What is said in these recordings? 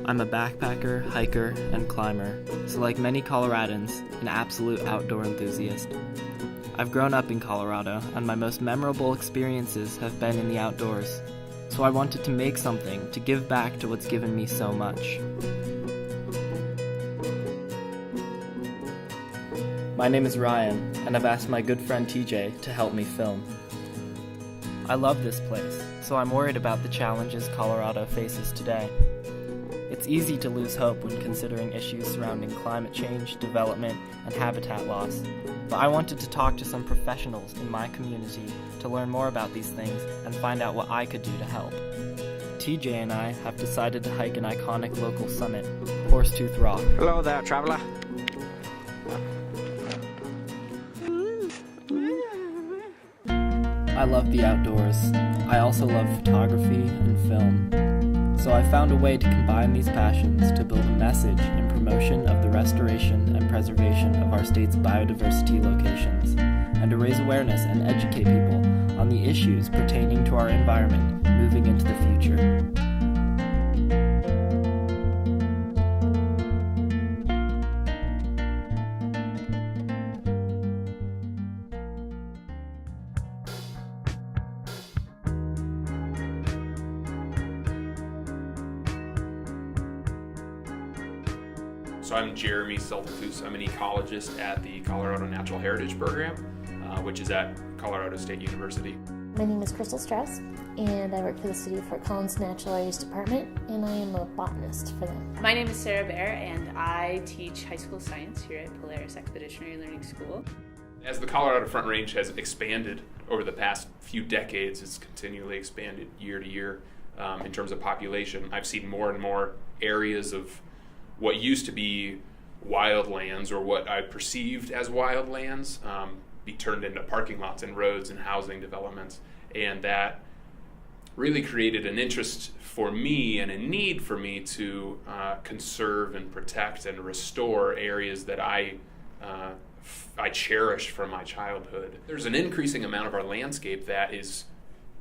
I'm a backpacker, hiker, and climber, so like many Coloradans, an absolute outdoor enthusiast. I've grown up in Colorado, and my most memorable experiences have been in the outdoors, so I wanted to make something to give back to what's given me so much. My name is Ryan, and I've asked my good friend TJ to help me film. I love this place, so I'm worried about the challenges Colorado faces today. It's easy to lose hope when considering issues surrounding climate change, development, and habitat loss, but I wanted to talk to some professionals in my community to learn more about these things and find out what I could do to help. TJ and I have decided to hike an iconic local summit, Horsetooth Rock. Hello there, traveler. I love the outdoors. I also love photography and film. So I found a way to combine these passions to build a message in promotion of the restoration and preservation of our state's biodiversity locations, and to raise awareness and educate people on the issues pertaining to our environment moving into the future. So I'm Jeremy Seltefus. I'm an ecologist at the Colorado Natural Heritage Program, which is at Colorado State University. My name is Crystal Strauss, and I work for the City of Fort Collins Natural Areas Department, and I am a botanist for them. My name is Sarah Bear, and I teach high school science here at Polaris Expeditionary Learning School. As the Colorado Front Range has expanded over the past few decades, it's continually expanded year to year in terms of population. I've seen more and more areas of what used to be wildlands, or what I perceived as wildlands, be turned into parking lots and roads and housing developments. And that really created an interest for me and a need for me to conserve and protect and restore areas that I cherished from my childhood. There's an increasing amount of our landscape that is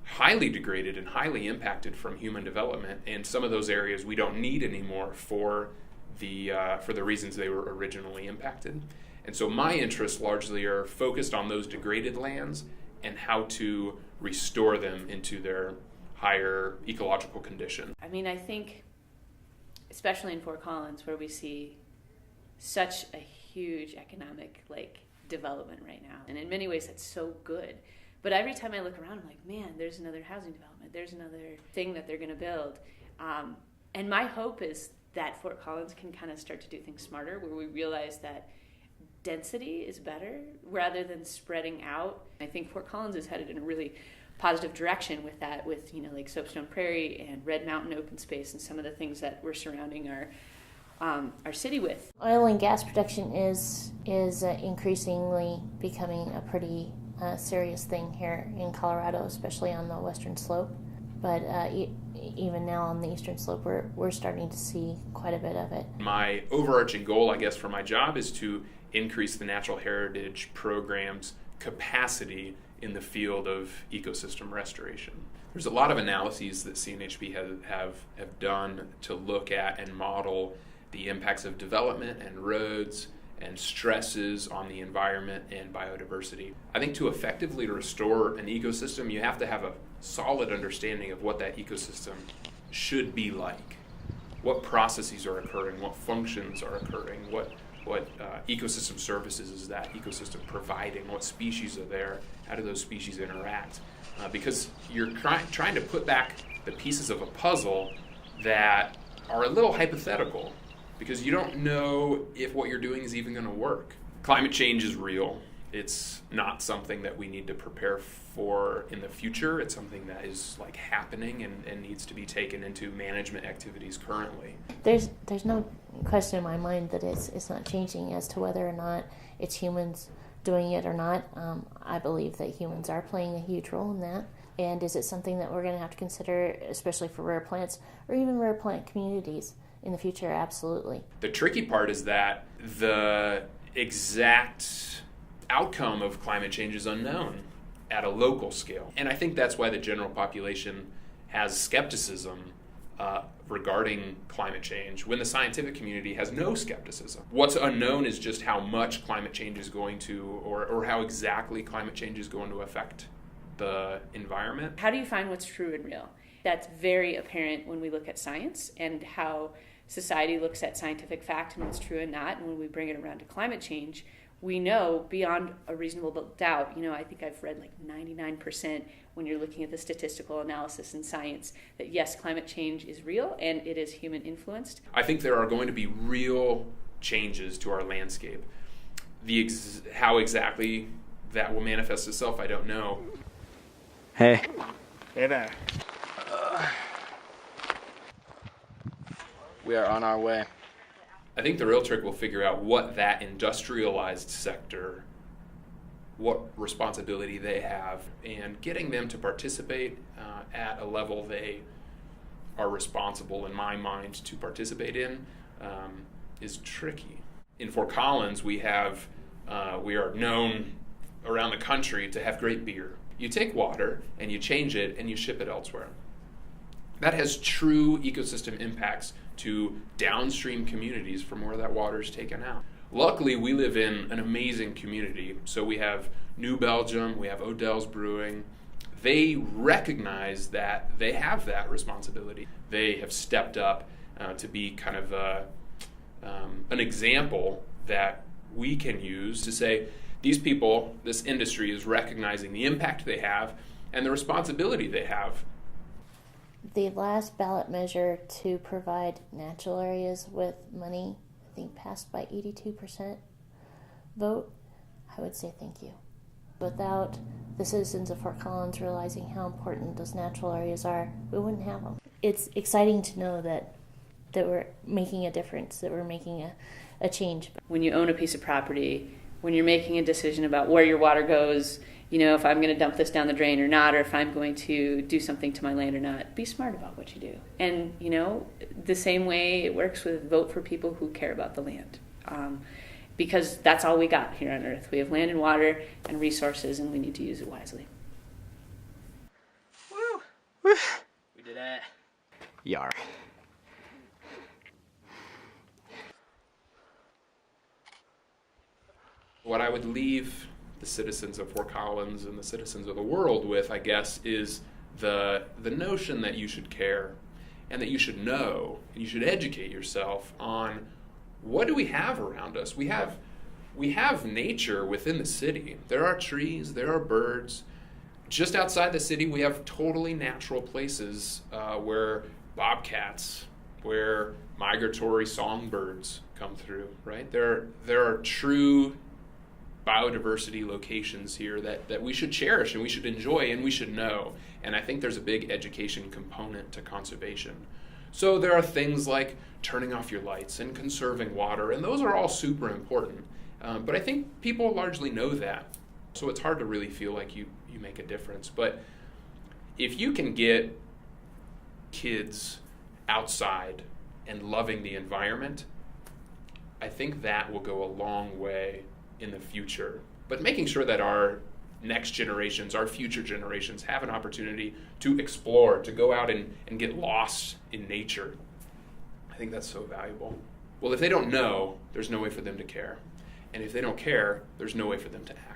highly degraded and highly impacted from human development, and some of those areas we don't need anymore for the reasons they were originally impacted. And so my interests largely are focused on those degraded lands and how to restore them into their higher ecological condition. I mean, I think, especially in Fort Collins, where we see such a huge economic development right now, and in many ways that's so good. But every time I look around, I'm like, man, there's another housing development. There's another thing that they're going to build. And my hope is that Fort Collins can kind of start to do things smarter, where we realize that density is better rather than spreading out. I think Fort Collins is headed in a really positive direction with that, with Soapstone Prairie and Red Mountain open space and some of the things that we're surrounding our city with. Oil and gas production is increasingly becoming a pretty serious thing here in Colorado, especially on the western slope. But even now on the eastern slope, we're starting to see quite a bit of it. My overarching goal, I guess, for my job is to increase the natural heritage program's capacity in the field of ecosystem restoration. There's a lot of analyses that CNHP have done to look at and model the impacts of development and roads and stresses on the environment and biodiversity. I think to effectively restore an ecosystem, you have to have a solid understanding of what that ecosystem should be like. What processes are occurring, what functions are occurring, what ecosystem services is that ecosystem providing, what species are there, how do those species interact? Because you're trying to put back the pieces of a puzzle that are a little hypothetical, because you don't know if what you're doing is even going to work. Climate change is real. It's not something that we need to prepare for in the future. It's something that is happening and needs to be taken into management activities currently. There's no question in my mind that it's not changing as to whether or not it's humans doing it or not. I believe that humans are playing a huge role in that. And is it something that we're going to have to consider, especially for rare plants or even rare plant communities in the future? Absolutely. The tricky part is that the exact outcome of climate change is unknown at a local scale. And I think that's why the general population has skepticism regarding climate change when the scientific community has no skepticism. What's unknown is just how much climate change is going to, or how exactly climate change is going to affect the environment. How do you find what's true and real? That's very apparent when we look at science and how society looks at scientific fact and what's true and not. And when we bring it around to climate change, we know beyond a reasonable doubt, I think I've read like 99% when you're looking at the statistical analysis in science, that yes, climate change is real and it is human influenced. I think there are going to be real changes to our landscape. How exactly that will manifest itself, I don't know. Hey. Hey there. We are on our way. I think the real trick will figure out what that industrialized sector, what responsibility they have, and getting them to participate at a level they are responsible, in my mind, to participate in is tricky. In Fort Collins, we are known around the country to have great beer. You take water and you change it and you ship it elsewhere. That has true ecosystem impacts to downstream communities from where that water is taken out. Luckily, we live in an amazing community. So we have New Belgium, we have Odell's Brewing. They recognize that they have that responsibility. They have stepped up to be kind of an example that we can use to say, these people, this industry is recognizing the impact they have and the responsibility they have. The last ballot measure to provide natural areas with money, I think passed by 82% vote. I would say thank you. Without the citizens of Fort Collins realizing how important those natural areas are, we wouldn't have them. It's exciting to know that we're making a difference, that we're making a change. When you own a piece of property, when you're making a decision about where your water goes, if I'm going to dump this down the drain or not, or if I'm going to do something to my land or not, be smart about what you do. And, the same way it works with vote for people who care about the land. Because that's all we got here on Earth. We have land and water and resources, and we need to use it wisely. Woo! Woo! We did it. Yar. What I would leave the citizens of Fort Collins and the citizens of the world with, I guess, is the notion that you should care and that you should know and you should educate yourself on what do we have around us. We have nature within the city. There are trees, there are birds. Just outside the city, we have totally natural places where bobcats, where migratory songbirds come through, right? There are true biodiversity locations here that we should cherish and we should enjoy and we should know. And I think there's a big education component to conservation. So there are things like turning off your lights and conserving water, and those are all super important. But I think people largely know that. So it's hard to really feel like you make a difference. But if you can get kids outside and loving the environment, I think that will go a long way in the future. But making sure that our next generations, our future generations, have an opportunity to explore, to go out and get lost in nature, I think that's so valuable. Well, if they don't know, there's no way for them to care. And if they don't care, there's no way for them to act.